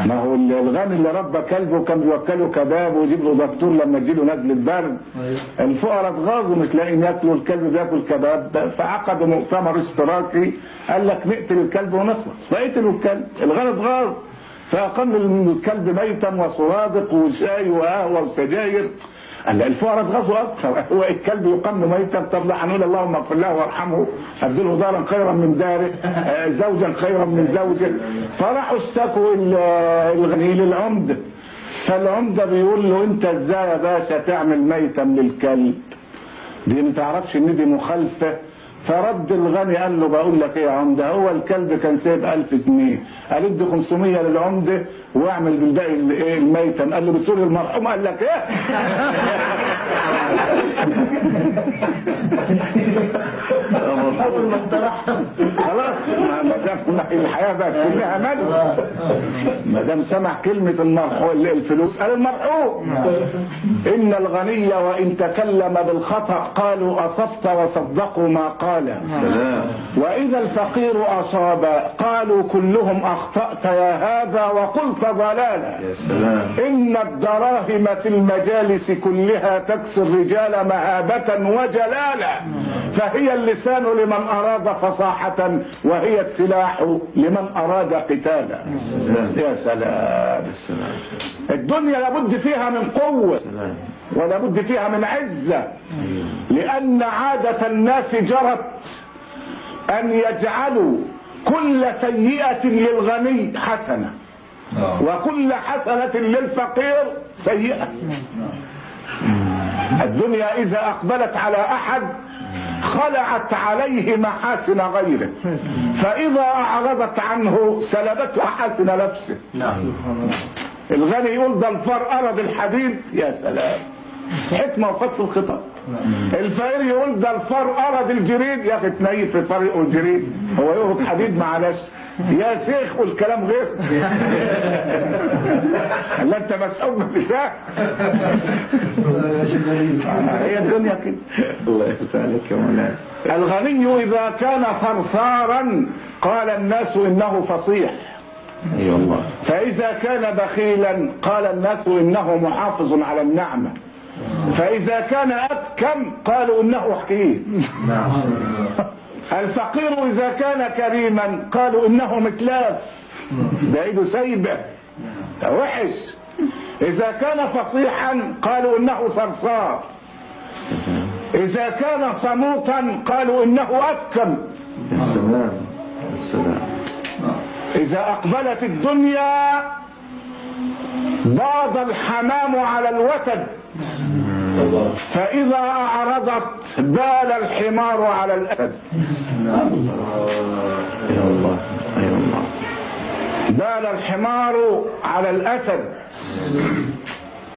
ما هو الغني اللي ربى كلبه كان بيوكله كباب ويجيب له دكتور لما تجيله نزله برد. الفقراء اتغاظوا مش لاقيين ياكلوا، الكلب بياكل كباب، فعقدوا مؤتمر اشتراكي قال لك نقتل الكلب ونخلص، فقتلوا الكلب. الغني اتغاظ فاقام الكلب ميتا وسرادق وشاي وقهوه وسجاير. قال الفقراء اتغاظوا اكثر، هو الكلب يقام ميتا؟ طب لا هنقول اللهم اغفر له وارحمه، ابدله دارا خيرا من داره، زوجا خيرا من زوجه. فراحوا اشتكوا الغني للعمده، فالعمده بيقول له انت ازاي يا باشا تعمل ميتا للكلب؟ دي ما تعرفش ان دي مخالفه. فرد الغني قال له بقول لك ايه يا عمده، هو الكلب كان سايب 1000 جنيه، قال ادي 500 للعمده واعمل بالباقي ايه الميتم. قال له بتقول المرحوم؟ قال لك ايه؟ خلاص ما دام الحياه بقت كلها مال، ما دام سمع كلمه المرحوم الفلوس قال المرحوم. ان الغني وان تكلم بالخطا قالوا اصبت وصدقوا ما قال، واذا الفقير اصاب قالوا كلهم اخطات يا هذا وقلت ضلالا. ان الدراهم في المجالس كلها تكسي الرجال مهابه وجلالا، فهي اللسان لمن اراد فصاحه وهي السلاح لمن اراد قتالا. يا سلام. الدنيا لابد فيها من قوه ولابد فيها من عزه، لان عاده الناس جرت ان يجعلوا كل سيئه للغني حسنه وكل حسنه للفقير سيئه. الدنيا اذا اقبلت على احد خلعت عليه محاسن غيره، فاذا اعرضت عنه سلبته محاسن نفسه. الغني يقول ده الفار ارض الحديد، يا سلام، حكمه وفصل الخطاب. الفقير يقول ده الفار ارض الجريد، يا اخي تنيف في طريقه الجريد، هو يربط حديد معلش يا شيخ والكلام غير. لا انت مسؤول في ساعه. هي الدنيا كده. الله يفتح عليك يا مولانا. الغني اذا كان ثرثارا قال الناس انه فصيح، اي والله. فاذا كان بخيلا قال الناس انه محافظ على النعمه، فاذا كان ابكم قالوا انه حكيم. الفقير اذا كان كريما قالوا انه متلاف، ده ايده سايبه، ده وحش. اذا كان فصيحا قالوا انه صرصار، اذا كان صموتا قالوا انه ابكم. السلام السلام. اذا اقبلت الدنيا باض الحمام على الوتد، فإذا أعرضت بال الحمار على الأسد. يا الله يا الله. بال الحمار على الأسد.